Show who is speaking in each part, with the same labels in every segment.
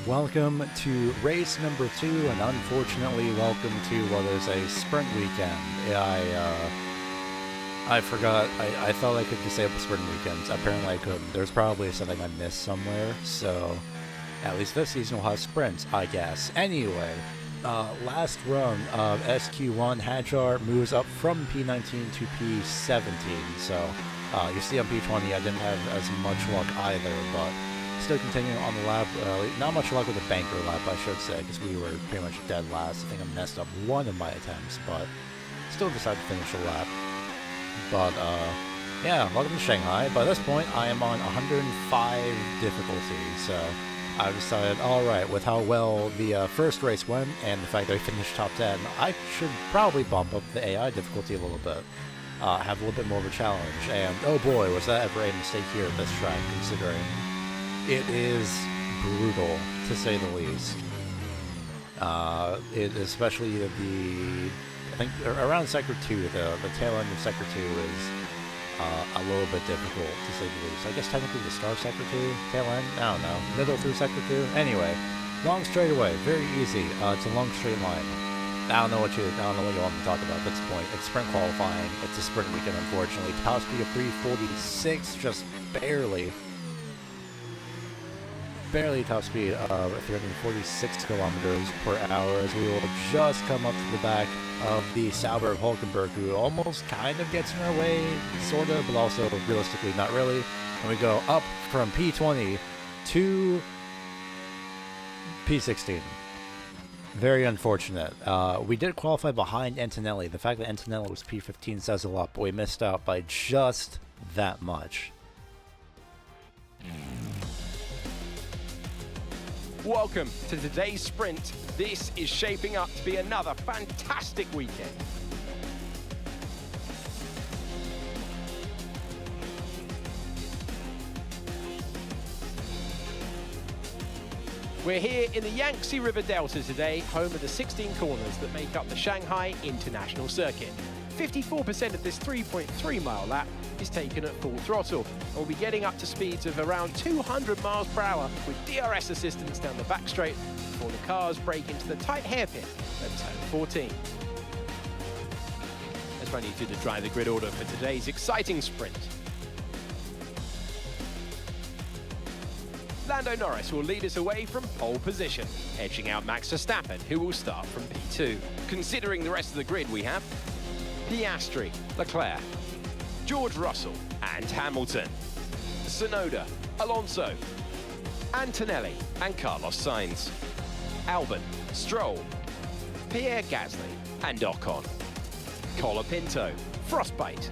Speaker 1: Welcome to race number 2, and unfortunately, welcome to what is a sprint weekend. I forgot. I thought I could disable sprint weekends. Apparently, I couldn't. There's probably something I missed somewhere. So, at least this season will have sprints, I guess. Anyway, last run of SQ1, Hadjar moves up from P19 to P17. So, you see on P20, I didn't have as much luck either, but still continuing on the lap. Not much luck with the banker lap, I should say, because we were pretty much dead last. I think I messed up one of my attempts, but still decided to finish the lap. But, yeah, welcome to Shanghai. By this point, I am on 105 difficulty, so I decided, alright, with how well the first race went, and the fact that I finished top 10, I should probably bump up the AI difficulty a little bit. Have a little bit more of a challenge, and oh boy, was that ever a mistake here at this track, considering it is brutal, to say the least. Especially I think around Sector 2, the tail end of Sector 2 is a little bit difficult, to say the least. I guess technically the start of Sector 2, tail end, I don't know, middle through Sector 2. Anyway, long straightaway, very easy. It's a long straight line. I don't know what you want to talk about at this point. It's sprint qualifying. It's a sprint weekend, unfortunately. Top speed of 346, just barely top speed of 346 kilometers per hour, as we will just come up to the back of the Sauber of Hulkenberg, who almost kind of gets in our way, sort of, but also realistically not really. And we go up from P20 to P16. Very unfortunate. We did qualify behind Antonelli. The fact that Antonelli was P15 says a lot, but we missed out by just that much.
Speaker 2: Welcome to today's sprint. This is shaping up to be another fantastic weekend. We're here in the Yangtze River Delta today, home of the 16 corners that make up the Shanghai International Circuit. 54% of this 3.3 mile lap is taken at full throttle, and we'll be getting up to speeds of around 200 miles per hour with DRS assistance down the back straight before the cars break into the tight hairpin at turn 14. Let's run you through the drive the grid order for today's exciting sprint. Lando Norris will lead us away from pole position, edging out Max Verstappen, who will start from P2. Considering the rest of the grid, we have Piastri, Leclerc, George Russell and Hamilton, Tsunoda, Alonso, Antonelli and Carlos Sainz, Albon, Stroll, Pierre Gasly and Ocon, Colapinto, Frostbite,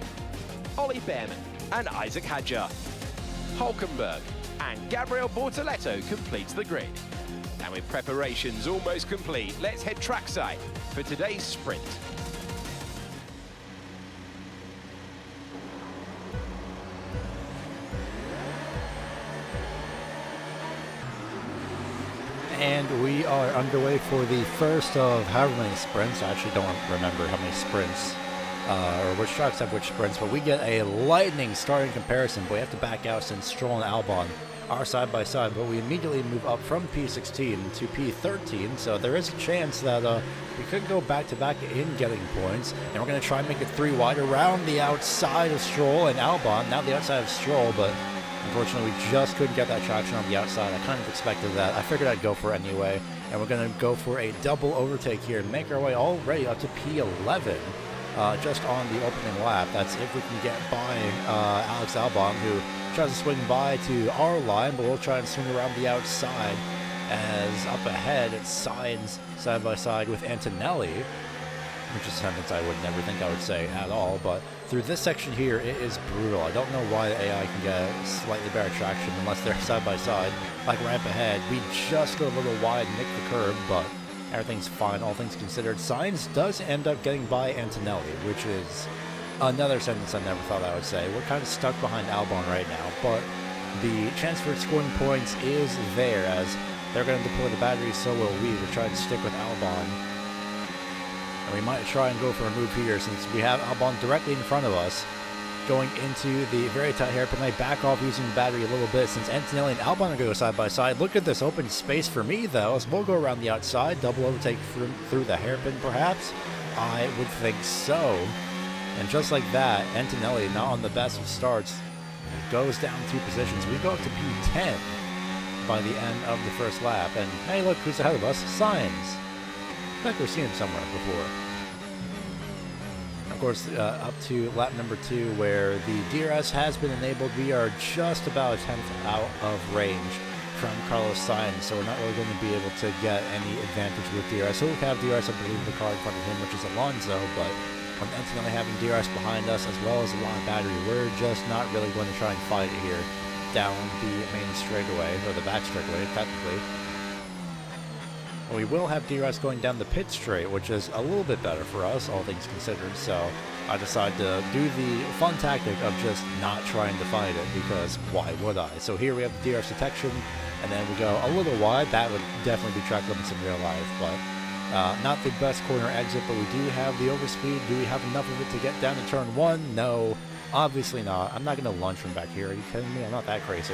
Speaker 2: Ollie Behrman and Isaac Hadjar, Hulkenberg and Gabriel Bortoleto completes the grid. And with preparations almost complete, let's head trackside for today's sprint.
Speaker 1: And we are underway for the first of however many sprints. I actually don't remember how many sprints, or which tracks have which sprints, but we get a lightning start in comparison, but we have to back out since Stroll and Albon are side by side, but we immediately move up from P16 to P13, so there is a chance that we could go back to back in getting points, and we're going to try and make it 3 wide around the outside of Stroll and Albon, not the outside of Stroll, but unfortunately, we just couldn't get that traction on the outside. I kind of expected that. I figured I'd go for it anyway. And we're going to go for a double overtake here and make our way already up to P11 just on the opening lap. That's if we can get by Alex Albon, who tries to swing by to our line, but we'll try and swing around the outside as up ahead it's Sainz side by side with Antonelli, which is a sentence I would never think I would say at all, but through this section here, it is brutal. I don't know why the AI can get slightly better traction unless they're side by side. Like right up ahead, we just go a little wide and nick the curb, but everything's fine, all things considered. Sainz does end up getting by Antonelli, which is another sentence I never thought I would say. We're kind of stuck behind Albon right now, but the chance for scoring points is there, as they're going to deploy the batteries, so will we. We're trying to stick with Albon. And we might try and go for a move here since we have Albon directly in front of us. going into the very tight hairpin. I back off using the battery a little bit since Antonelli and Albon are going to go side by side. Look at this open space for me, though, as we'll go around the outside. Double overtake through the hairpin, perhaps? I would think so. And just like that, Antonelli, not on the best of starts, goes down 2 positions. We go up to P10 by the end of the first lap. And hey, look, who's ahead of us? Sainz. I think we've seen him somewhere before. Of course, up to lap number 2, where the DRS has been enabled. We are just about a 10th out of range from Carlos Sainz, so we're not really going to be able to get any advantage with DRS. So we have DRS, I believe, the car in front of him, which is Alonso, but with Antonelli having DRS behind us, as well as a lot of battery, we're just not really going to try and fight it here down the main straightaway, or the back straightaway, technically. We will have DRS going down the pit straight, which is a little bit better for us, all things considered, so I decided to do the fun tactic of just not trying to fight it, because why would I? So here we have the DRS detection, and then we go a little wide. That would definitely be track limits in real life, but not the best corner exit, but we do have the overspeed. Do we have enough of it to get down to turn 1? No, obviously not. I'm not going to lunge from back here. Are you kidding me? I'm not that crazy.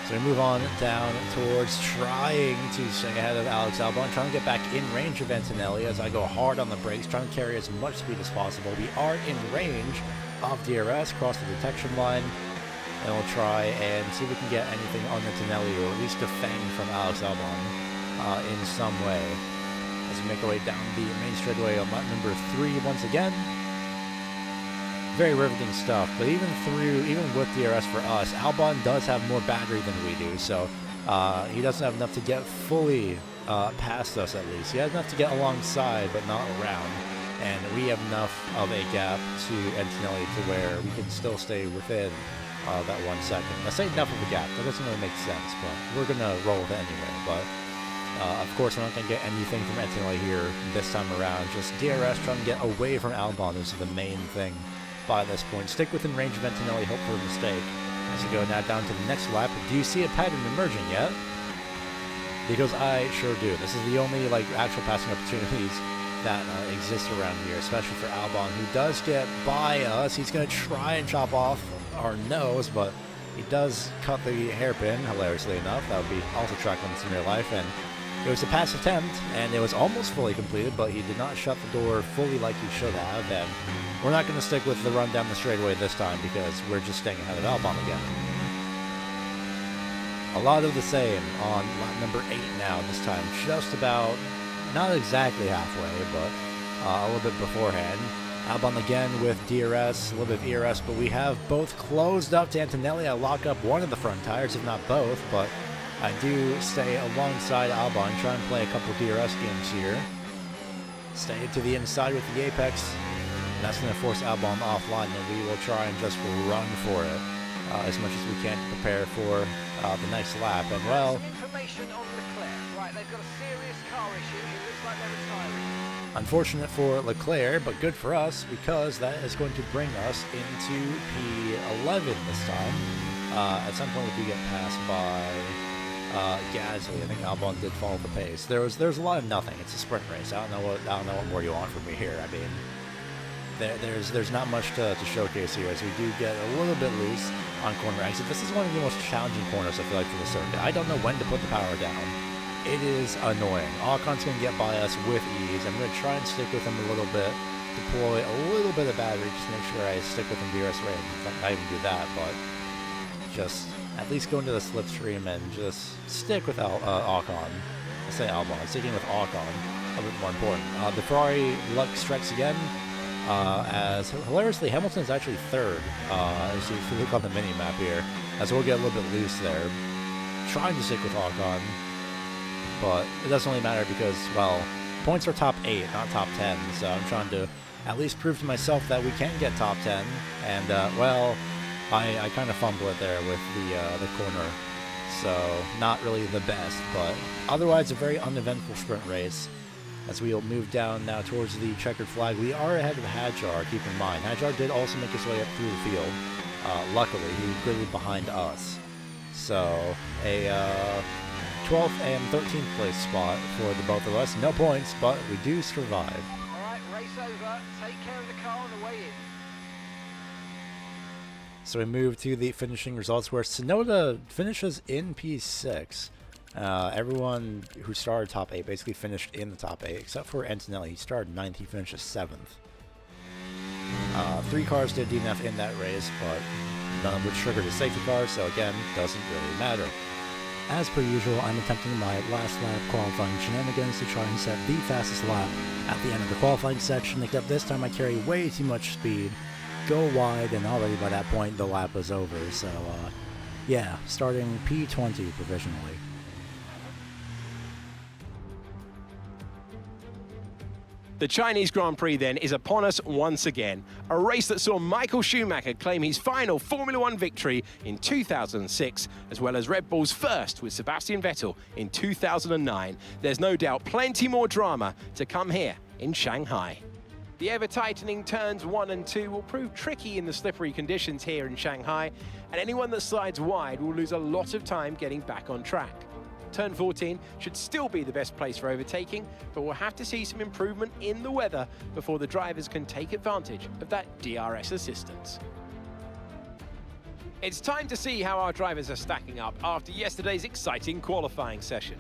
Speaker 1: So we move on down towards trying to stay ahead of Alex Albon, trying to get back in range of Antonelli as I go hard on the brakes, trying to carry as much speed as possible. We are in range of DRS, cross the detection line, and we'll try and see if we can get anything on Antonelli, or at least defend from Alex Albon in some way. As we make our way down the main straightaway on lap number 3 once again. Very riveting stuff, but even with DRS for us, Albon does have more battery than we do, so he doesn't have enough to get fully past us, at least. He has enough to get alongside, but not around, and we have enough of a gap to Antonelli to where we can still stay within that 1 second. I say enough of a gap, that doesn't really make sense, but we're going to roll with it anyway. But of course, we're not going to get anything from Antonelli here this time around. Just DRS, trying to get away from Albon is the main thing by this point. Stick within range of Antonelli, hope for a mistake. As we go now down to the next lap, do you see a pattern emerging yet? Because I sure do. This is the only actual passing opportunities that exist around here, especially for Albon, who does get by us. He's going to try and chop off our nose, but he does cut the hairpin, hilariously enough. That would be also track limits in real life, and it was a pass attempt, and it was almost fully completed, but he did not shut the door fully like he should have, and we're not going to stick with the run down the straightaway this time because we're just staying ahead of Albon again. A lot of the same on lap number 8 now, this time just about, not exactly halfway, but a little bit beforehand. Albon again with DRS, a little bit of ERS, but we have both closed up to Antonelli. I lock up one of the front tires, if not both, but I do stay alongside Albon, try and play a couple DRS games here. Stay to the inside with the apex. That's going to force Albon offline, and we will try and just run for it as much as we can to prepare for the next lap. And well,
Speaker 3: information on Leclerc. Right, they've got a serious car issue. It looks like they're retiring.
Speaker 1: Unfortunate for Leclerc, but good for us because that is going to bring us into P11 this time. At some point, we do get passed by Gasly. I think Albon did follow the pace. There's a lot of nothing. It's a sprint race. I don't know what more you want from me here. I mean, there's not much to showcase here, as we do get a little bit loose on corner exit. This is one of the most challenging corners, I feel like, for the circuit. I don't know when to put the power down. It is annoying. Ocon's going to get by us with ease. I'm going to try and stick with him a little bit, deploy a little bit of battery, just to make sure I stick with him DRS range. Not even do that, but just at least go into the slipstream and just stick with Ocon. I say Albon. Sticking with Ocon, a bit more important. The Ferrari luck strikes again. As hilariously, Hamilton is actually third, as if you look on the mini-map here, as we'll get a little bit loose there. Trying to stick with Ocon, but it doesn't really matter because, well, points are top 8, not top 10, so I'm trying to at least prove to myself that we can get top 10, and, well, I kind of fumble it there with the corner, so not really the best, but otherwise a very uneventful sprint race. As we'll move down now towards the checkered flag, we are ahead of Hadjar, keep in mind. Hadjar did also make his way up through the field. Luckily, he was clearly behind us. So, a 12th and 13th place spot for the both of us. No points, but we do survive.
Speaker 3: All right, race over. Take care of the car on the way in.
Speaker 1: So we move to the finishing results where Tsunoda finishes in P6. Everyone who started top 8 basically finished in the top 8, except for Antonelli. He started 9th, he finishes 7th. 3 cars did DNF in that race, but none of which triggered a safety car, so again, doesn't really matter. As per usual, I'm attempting my last lap qualifying shenanigans to try and set the fastest lap at the end of the qualifying section, except this time I carry way too much speed, go wide, and already by that point the lap was over, so yeah, starting P20 provisionally.
Speaker 2: The Chinese Grand Prix then is upon us once again, a race that saw Michael Schumacher claim his final Formula One victory in 2006, as well as Red Bull's first with Sebastian Vettel in 2009. There's no doubt plenty more drama to come here in Shanghai. The ever-tightening turns 1 and 2 will prove tricky in the slippery conditions here in Shanghai, and anyone that slides wide will lose a lot of time getting back on track. Turn 14 should still be the best place for overtaking, but we'll have to see some improvement in the weather before the drivers can take advantage of that DRS assistance. It's time to see how our drivers are stacking up after yesterday's exciting qualifying session.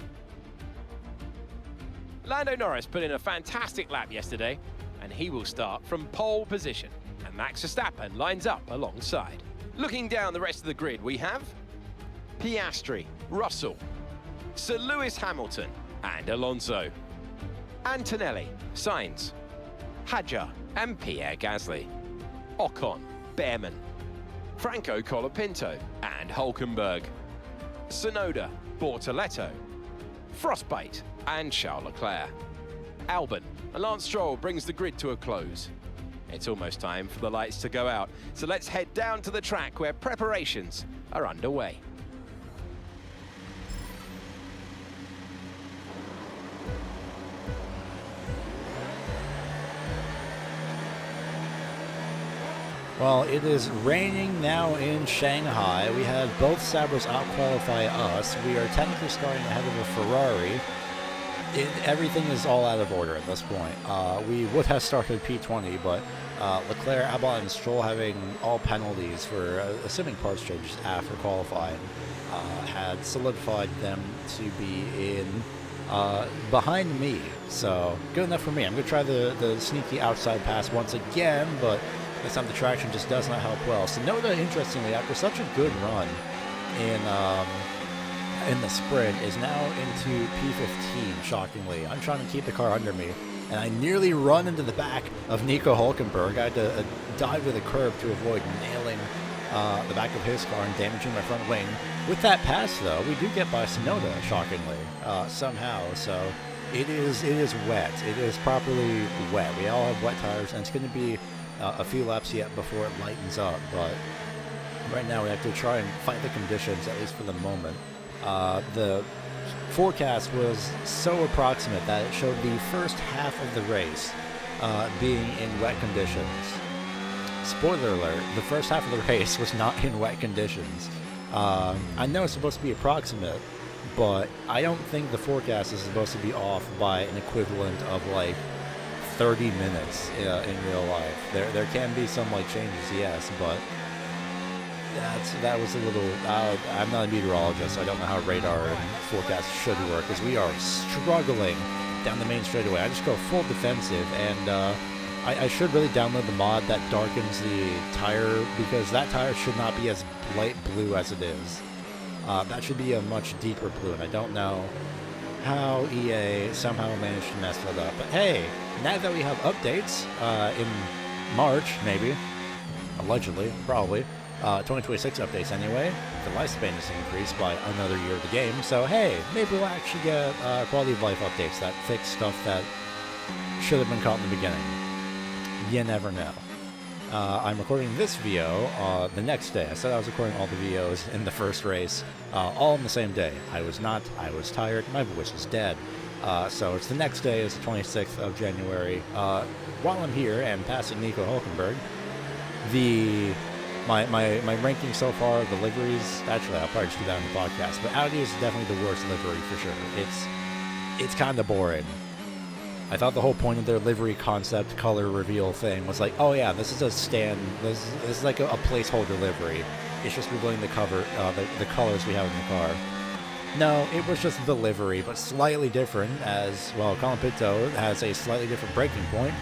Speaker 2: Lando Norris put in a fantastic lap yesterday, and he will start from pole position, and Max Verstappen lines up alongside. Looking down the rest of the grid, we have Piastri, Russell, Sir Lewis Hamilton and Alonso, Antonelli, Sainz, Hadjar and Pierre Gasly, Ocon, Behrman, Franco Colapinto and Hülkenberg, Tsunoda, Bortoleto, Frostbite and Charles Leclerc. Albon and Lance Stroll brings the grid to a close. It's almost time for the lights to go out, so let's head down to the track where preparations are underway.
Speaker 1: Well, it is raining now in Shanghai. We had both Sabres out-qualify us. We are technically starting ahead of a Ferrari. Everything is all out of order at this point. We would have started P20, but Leclerc, Albon, and Stroll having all penalties for assuming parts changes after qualifying had solidified them to be in behind me. So good enough for me. I'm going to try the sneaky outside pass once again, but this time the traction just does not help well. Tsunoda, interestingly, after such a good run in the sprint, is now into P15, shockingly. I'm trying to keep the car under me, and I nearly run into the back of Nico Hülkenberg. I had to dive to the curb to avoid nailing the back of his car and damaging my front wing. With that pass, though, we do get by Tsunoda, shockingly, somehow. So it is wet. It is properly wet. We all have wet tires, and it's going to be a few laps yet before it lightens up, but right now we have to try and fight the conditions, at least for the moment. The forecast was so approximate that it showed the first half of the race being in wet conditions. Spoiler alert, the first half of the race was not in wet conditions. I know it's supposed to be approximate, but I don't think the forecast is supposed to be off by an equivalent of like 30 minutes in real life. There can be some like changes, yes, but that was a little. I'm not a meteorologist, so I don't know how radar and forecast should work, because we are struggling down the main straightaway. I just go full defensive, and I should really download the mod that darkens the tire, because that tire should not be as light blue as it is. That should be a much deeper blue, and I don't know how EA somehow managed to mess that up. But hey, now that we have updates in March, maybe, allegedly, probably, 2026 updates anyway, the lifespan is increased by another year of the game, so hey, maybe we'll actually get quality of life updates that fix stuff that should have been caught in the beginning. You never know. I'm recording this VO the next day. I said I was recording all the VOs in the first race, all on the same day. I was not. I was tired. My voice was dead. So it's the next day, is the 26th of January. While I'm here and passing Nico Hülkenberg, my ranking so far of the liveries, actually I'll probably just do that on the podcast, but Audi is definitely the worst livery for sure. It's kind of boring. I thought the whole point of their livery concept color reveal thing was like, oh yeah, this is a stand. This is like a placeholder livery. It's just revealing the cover, the colors we have in the car. No, it was just the livery, but slightly different. As well, Colapinto has a slightly different breaking point,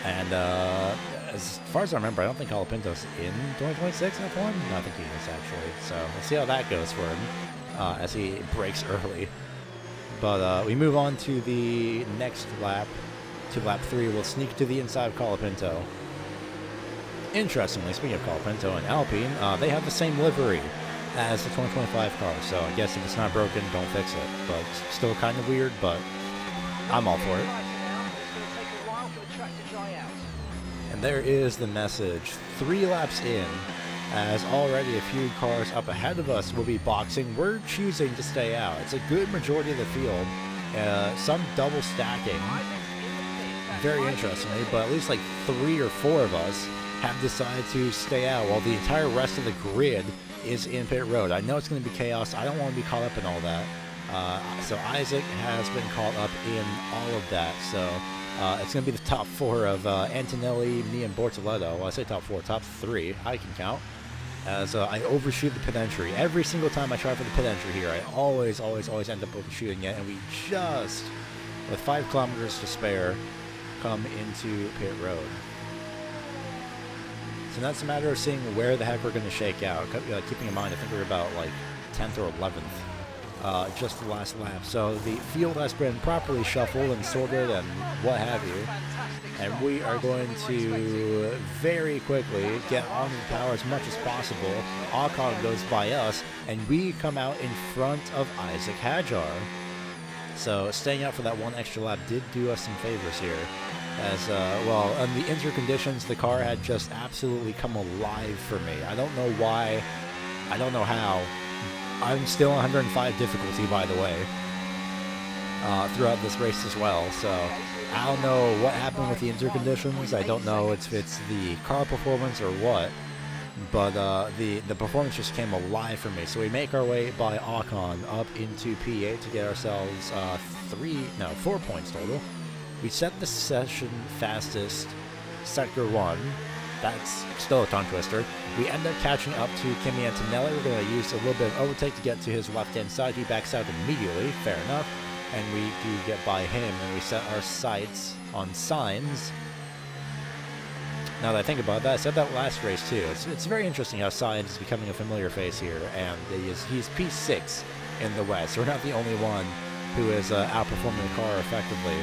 Speaker 1: and as far as I remember, I don't think Colapinto's in 2026 in F1. No, I think he is actually. So we'll see how that goes for him as he breaks early. But we move on to the next lap, to lap 3. We'll sneak to the inside of Colapinto. Interestingly, speaking of Colapinto and Alpine, they have the same livery as the 2025 car, so I guess if it's not broken, don't fix it. But still kind of weird, but I'm all for it. And there is the message. 3 laps in, as already a few cars up ahead of us will be boxing. We're choosing to stay out. It's a good majority of the field. Some double stacking, very interestingly, but at least like 3 or 4 of us have decided to stay out while the entire rest of the grid is in pit road. I know it's going to be chaos. I don't want to be caught up in all that. So Isaac has been caught up in all of that. So it's going to be the top 4 of Antonelli, me, and Bortoletto. Well, I say top 4, top 3. I can count. As I overshoot the pit entry. Every single time I try for the pit entry here, I always end up overshooting it. And we just, with 5 kilometers to spare, come into pit road. So that's a matter of seeing where the heck we're going to shake out. Keeping in mind, I think we're about like 10th or 11th, just the last lap. So the field has been properly shuffled and sorted and what have you. And we are going to very quickly get on the power as much as possible. Ocon goes by us, and we come out in front of Isaac Hadjar. So staying out for that 1 extra lap did do us some favors here. As, well, on the interconditions, the car had just absolutely come alive for me. I don't know why. I don't know how. I'm still 105 difficulty, by the way, throughout this race as well. So I don't know what happened with the interconditions. I don't know if it's the car performance or what. But the performance just came alive for me. So we make our way by Ocon up into P8 to get ourselves 4 points total. We set the session fastest sector 1. That's still a tongue twister. We end up catching up to Kimi Antonelli. We're going to use a little bit of overtake to get to his left-hand side. He backs out immediately, fair enough. And we do get by him, and we set our sights on Sainz. Now that I think about that, I said that last race too. It's very interesting how Sainz is becoming a familiar face here, and he's P6 in the West. We're not the only one who is outperforming the car effectively.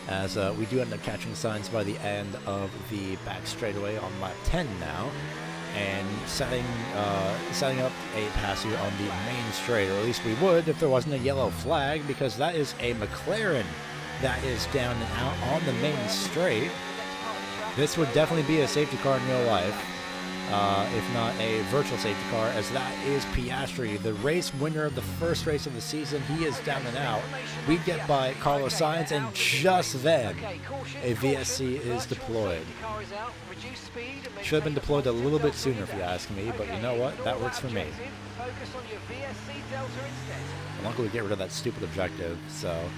Speaker 1: As we do end up catching Sainz by the end of the back straightaway on lap 10 now, and setting up a pass here on the main straight, or at least we would if there wasn't a yellow flag, because that is a McLaren that is down and out on the main straight. This would definitely be a safety car in real life, if not a virtual safety car, as that is Piastri, the race winner of the first race of the season. He is down and out. We get by Carlos Sainz, and just then a VSC is deployed. Should have been deployed a little bit sooner if you ask me, but you know what? That works for me. And luckily we get rid of that stupid objective, so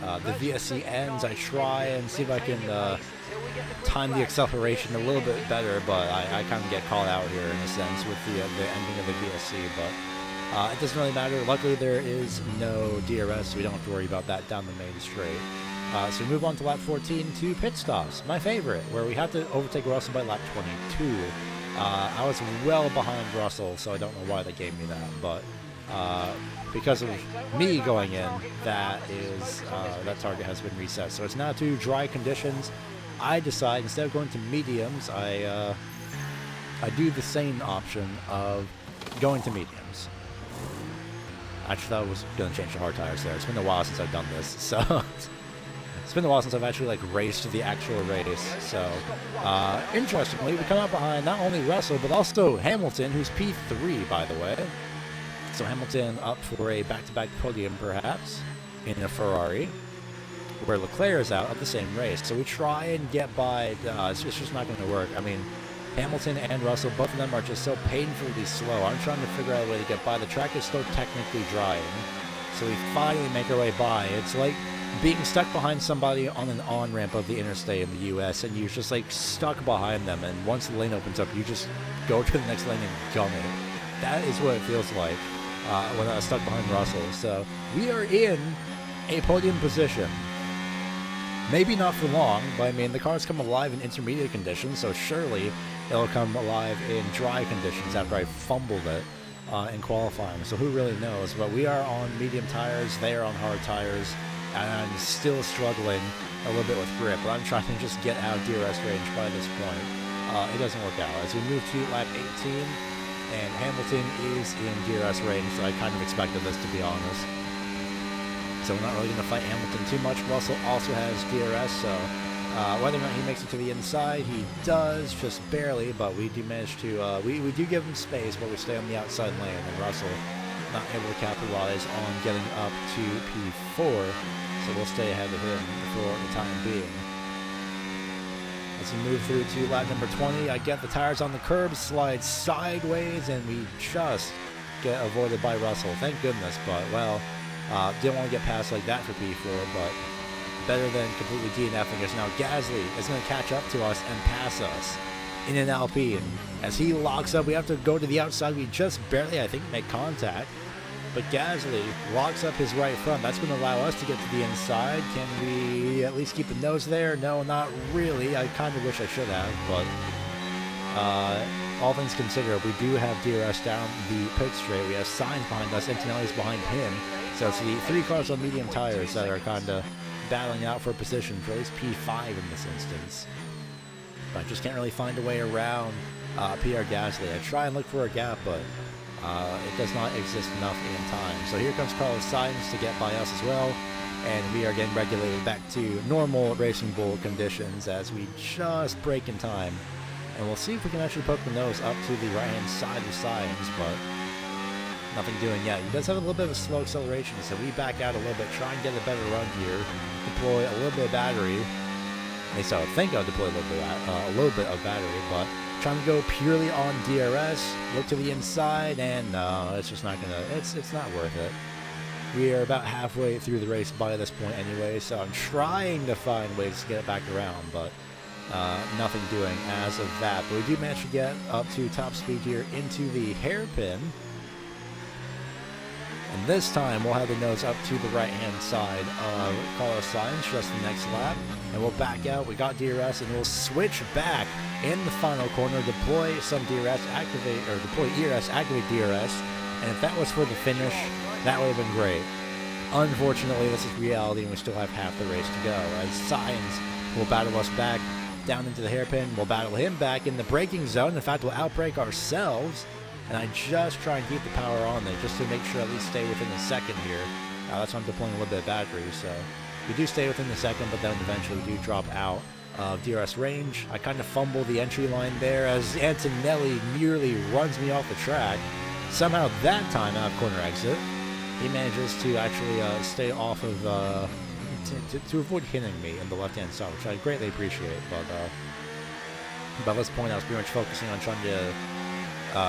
Speaker 1: the VSC ends. I try and see if I can time the acceleration a little bit better, but I kind of get called out here in a sense with the ending of the VSC, but it doesn't really matter. Luckily there is no DRS, so we don't have to worry about that down the main straight. So we move on to lap 14 to pit stops, my favorite, where we have to overtake Russell by lap 22. I was well behind Russell, so I don't know why they gave me that, but because of me going in, that target has been reset. So it's now to dry conditions. I decide, instead of going to mediums, I do the same option of going to mediums. Actually, I was going to change to hard tires there. It's been a while since I've done this, so it's been a while since I've actually raced the actual race. So interestingly, we come out behind not only Russell but also Hamilton, who's P3 by the way. So Hamilton up for a back-to-back podium perhaps in a Ferrari, where Leclerc is out of the same race. So we try and get by. It's just not going to work. I mean, Hamilton and Russell, both of them are just so painfully slow. I'm trying to figure out a way to get by. The track is still technically drying, so we finally make our way by. It's like being stuck behind somebody on an on-ramp of the interstate in the U.S. and you're just like stuck behind them, and once the lane opens up, you just go to the next lane and gun it. That is what it feels like when I was stuck behind Russell. So we are in a podium position. Maybe not for long, but I mean, the car's come alive in intermediate conditions, so surely it'll come alive in dry conditions after I fumbled it in qualifying. So who really knows? But we are on medium tires, they are on hard tires, and I'm still struggling a little bit with grip. But I'm trying to just get out of DRS range by this point. It doesn't work out. As we move to lap 18, and Hamilton is in DRS range, so I kind of expected this, to be honest. So we're not really going to fight Hamilton too much. Russell also has DRS, so whether or not he makes it to the inside, he does, just barely, but we do manage to, we do give him space, but we stay on the outside lane, and Russell not able to capitalize on getting up to P4, so we'll stay ahead of him for the time being. As we move through to lap number 20, I get the tires on the curb, slide sideways, and we just get avoided by Russell. Thank goodness, but, well, didn't want to get past like that for P4, but better than completely DNFing us. Now Gasly is going to catch up to us and pass us in an Alpine. As he locks up, we have to go to the outside. We just barely, I think, make contact. But Gasly locks up his right front. That's going to allow us to get to the inside. Can we at least keep the nose there? No, not really. I kind of wish I should have, but all things considered, we do have DRS down the pit straight. We have Sainz behind us, Antonelli's behind him. So it's the three cars on medium tires that are kind of battling out for position for at least P5 in this instance. But I just can't really find a way around Pierre Gasly. I try and look for a gap, but it does not exist enough in time. So here comes Carlos Sainz to get by us as well, and we are getting regulated back to normal Racing Bull conditions as we just break in time. And we'll see if we can actually poke the nose up to the right-hand side of Sainz, but nothing doing yet. He does have a little bit of a slow acceleration, so we back out a little bit, try and get a better run here, deploy a little bit of battery. At least I would think I would deploy a little bit of battery, but trying to go purely on DRS, look to the inside, and no, it's just not gonna, it's not worth it. We are about halfway through the race by this point anyway, so I'm trying to find ways to get it back around, but nothing doing as of that. But we do manage to get up to top speed here into the hairpin. And this time we'll have the nose up to the right-hand side of Carlos Sainz just the next lap. And we'll back out. We got DRS, and we'll switch back in the final corner, deploy some DRS, activate, or deploy ERS, activate DRS. And if that was for the finish, that would have been great. Unfortunately, this is reality, and we still have half the race to go. As Sainz will battle us back down into the hairpin, we'll battle him back in the braking zone. In fact, we'll outbrake ourselves. And I just try and keep the power on there just to make sure at least stay within the second here. That's why I'm deploying a little bit of battery. So we do stay within the second, but then eventually we do drop out of DRS range. I kind of fumble the entry line there as Antonelli nearly runs me off the track. Somehow that time out of corner exit, he manages to actually stay off of, to avoid hitting me in the left-hand side, which I greatly appreciate. But by this point, I was pretty much focusing on trying to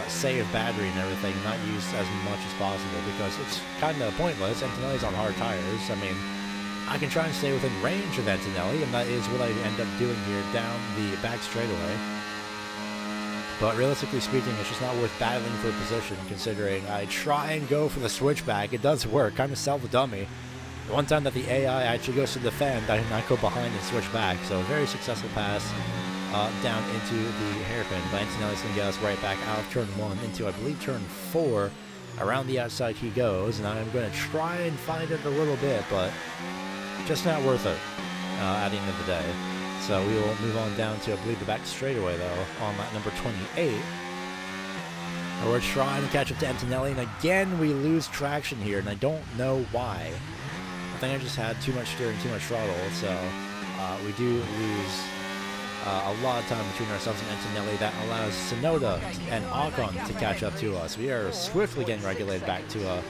Speaker 1: save battery and everything, not use as much as possible, because it's kind of pointless. Antonelli's on hard tires. I mean, I can try and stay within range of Antonelli, and that is what I end up doing here down the back straightaway. But realistically speaking, it's just not worth battling for position, considering I try and go for the switchback. It does work, kind of sell the dummy. The one time that the AI actually goes to defend, I not go behind and switch back, so a very successful pass down into the hairpin. But Antonelli's going to get us right back out of turn 1 into, I believe, turn 4. Around the outside he goes, and I'm going to try and find it a little bit, but just not worth it at the end of the day. So we will move on down to, I believe, the back straightaway, though, on lap number 28. And we're trying to catch up to Antonelli, and again we lose traction here, and I don't know why. I think I just had too much steering, too much throttle, so we do lose a lot of time between ourselves and Antonelli. That allows Tsunoda and Ocon to catch up to us. We are swiftly getting regulated back to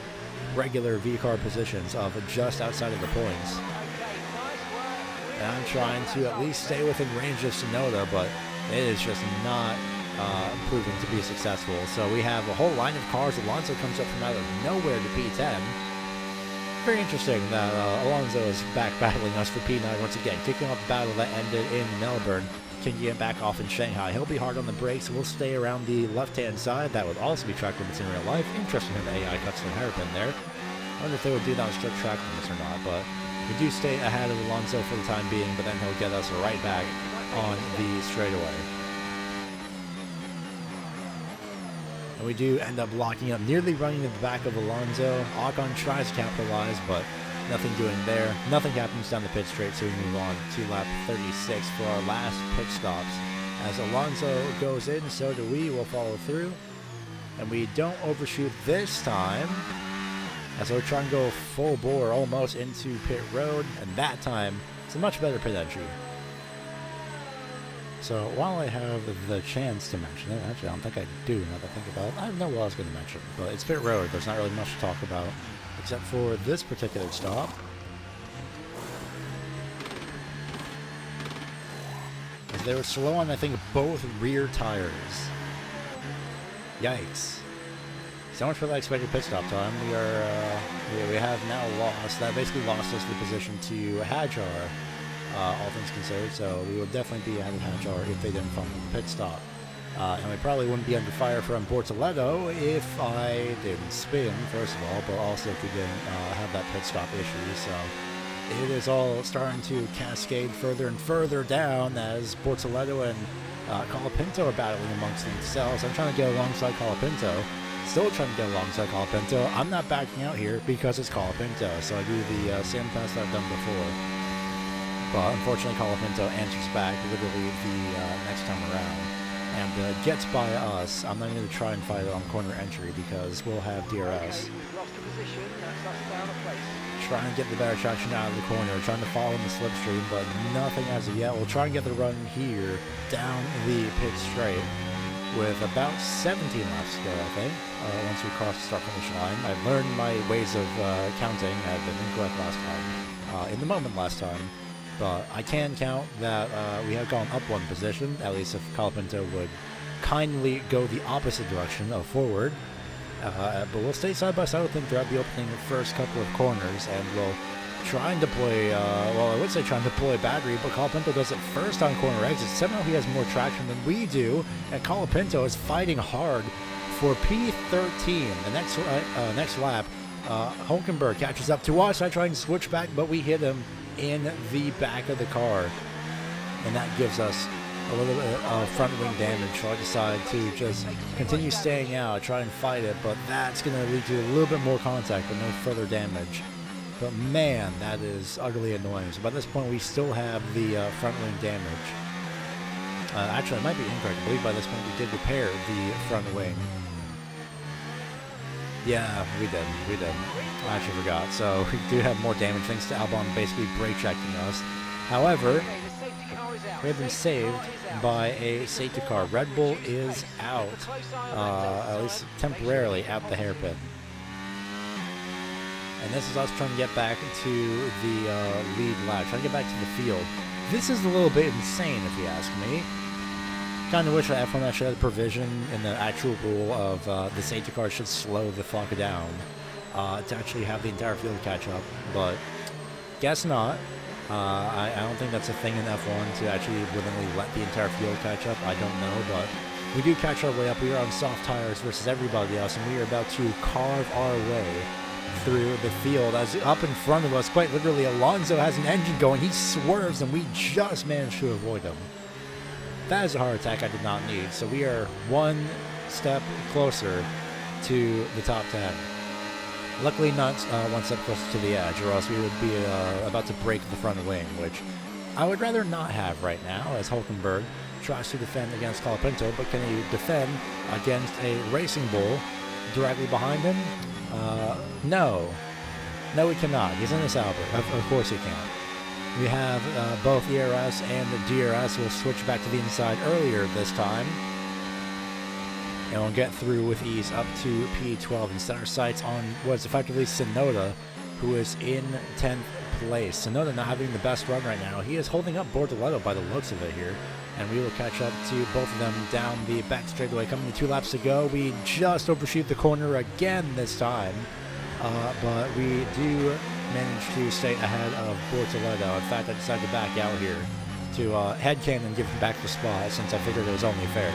Speaker 1: regular V-car positions of just outside of the points. And I'm trying to at least stay within range of Tsunoda, but it is just not proving to be successful. So we have a whole line of cars. Alonso comes up from out of nowhere to P10. very interesting that Alonso is back battling us for P9 once again, kicking off the battle that ended in Melbourne, kicking it back off in Shanghai. He'll be hard on the brakes. We'll stay around the left-hand side. That would also be track limits in real life. Interesting how the AI cuts the hairpin there. I wonder if they would do that on strict track limits or not, but we do stay ahead of Alonso for the time being, but then he'll get us right back on the straightaway. And we do end up locking up, nearly running in the back of Alonso. Ocon tries to capitalize, but nothing doing there. Nothing happens down the pit straight, so we move on to lap 36 for our last pit stops. As Alonso goes in, so do we. We'll follow through. And we don't overshoot this time, as we're trying to go full bore almost into pit road, and that time it's a much better pit entry. So while I have the chance to mention it, actually I don't think I do now that I think about it. I don't know what I was going to mention, but it's pit road. There's not really much to talk about except for this particular stop. As they were slow on, I think, both rear tires. Yikes. So much for that expected pit stop time. We have now lost. That basically lost us the position to Hadjar, all things considered. So we would definitely be ahead of Hadjar if they didn't follow the pit stop. And we probably wouldn't be under fire from Bortoleto if I didn't spin, first of all, but also if we didn't have that pit stop issue. So it is all starting to cascade further and further down as Bortoleto and Colapinto are battling amongst themselves. I'm trying to get alongside Colapinto. Still trying to get alongside Colapinto. I'm not backing out here because it's Colapinto, so I do the same pass that I've done before. But unfortunately, Colapinto answers back literally the next time around and gets by us. I'm not going to try and fight it on corner entry because we'll have DRS. Trying to get the better traction out of the corner, trying to follow in the slipstream, but nothing as of yet. We'll try and get the run here down the pit straight with about 17 laps to go, I think, once we cross the start-finish line. I've learned my ways of counting. I've been incorrect last time, in the moment last time, but I can count that we have gone up one position, at least if Colapinto would kindly go the opposite direction of forward. But we'll stay side by side with him throughout the opening first couple of corners, and we'll try and deploy, well, I would say try and deploy battery, but Colapinto does it first on corner exits. Somehow he has more traction than we do, and Colapinto is fighting hard for P13. The next lap, Hulkenberg catches up to us. I try and switch back, but we hit him in the back of the car, and that gives us a little bit of front wing damage. So I decide to just continue staying out, try and fight it, but that's going to lead to a little bit more contact, but no further damage. But man, that is utterly annoying. So by this point, we still have the front wing damage. Actually, it might be incorrect. I believe by this point we did repair the front wing. Yeah, we did. I actually forgot. So we do have more damage thanks to Albon basically brake checking us. However, we have been saved by a safety car. Red Bull is out, at least temporarily, at the hairpin. And this is us trying to get back to the lead lap, trying to get back to the field. This is a little bit insane, if you ask me. Kind of wish that F1 actually had a provision in the actual rule of the safety car should slow the fuck down to actually have the entire field catch up, but guess not. I don't think that's a thing in F1 to actually willingly let the entire field catch up. I don't know, but we do catch our way up. We are on soft tires versus everybody else, and we are about to carve our way through the field as up in front of us, quite literally, Alonso has an engine going. He swerves, and we just managed to avoid him. That is a heart attack I did not need. So we are one step closer to the top 10. Luckily not one step closer to the edge, or else we would be about to break the front wing, which I would rather not have right now, as Hulkenberg tries to defend against Colapinto, but can he defend against a Racing Bull directly behind him? No. No, he cannot. He's in this Albert. Of course he can't. We have both ERS and the DRS will switch back to the inside earlier this time. And we'll get through with ease up to P12 and set our sights on what's effectively Tsunoda, who is in 10th place. Tsunoda not having the best run right now. He is holding up Bortoleto by the looks of it here. And we will catch up to both of them down the back straightaway. Coming to 2 laps to go. We just overshoot the corner again this time. But we do managed to stay ahead of Bortoleto. In fact, I decided to back out here to headcan and give him back the spot since I figured it was only fair.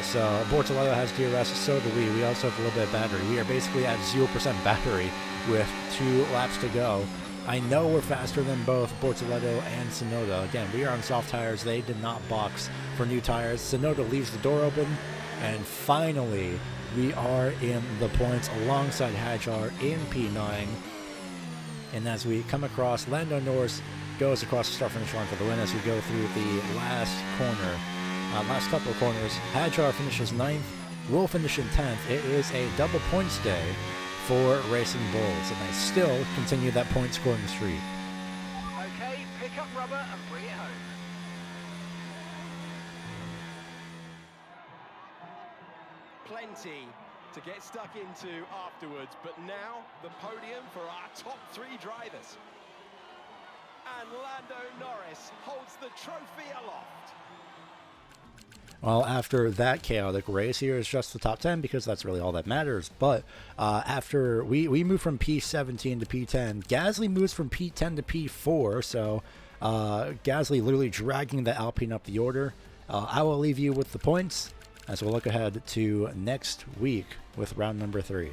Speaker 1: So Bortoleto has DRS, so do we. We also have a little bit of battery. We are basically at 0% battery with 2 laps to go. I know we're faster than both Bortoleto and Sonoda. Again, we are on soft tires. They did not box for new tires. Sonoda leaves the door open, and finally we are in the points alongside Hadjar in P9. And as we come across, Lando Norris goes across the start-finish line for the win as we go through the last corner. Last couple of corners. Hadjar finishes 9th. We'll finish in 10th. It is a double points day for Racing Bulls, and they still continue that point scoring streak.
Speaker 3: Okay, pick up rubber and bring it home.
Speaker 2: Plenty to get stuck into afterwards, but now the podium for our top 3 drivers. And Lando Norris holds the trophy aloft.
Speaker 1: Well, after that chaotic race, here is just the top 10 because that's really all that matters. But after we move from P17 to P10, Gasly moves from P10 to P4. So Gasly literally dragging the Alpine up the order. I will leave you with the points as we'll look ahead to next week with round number 3.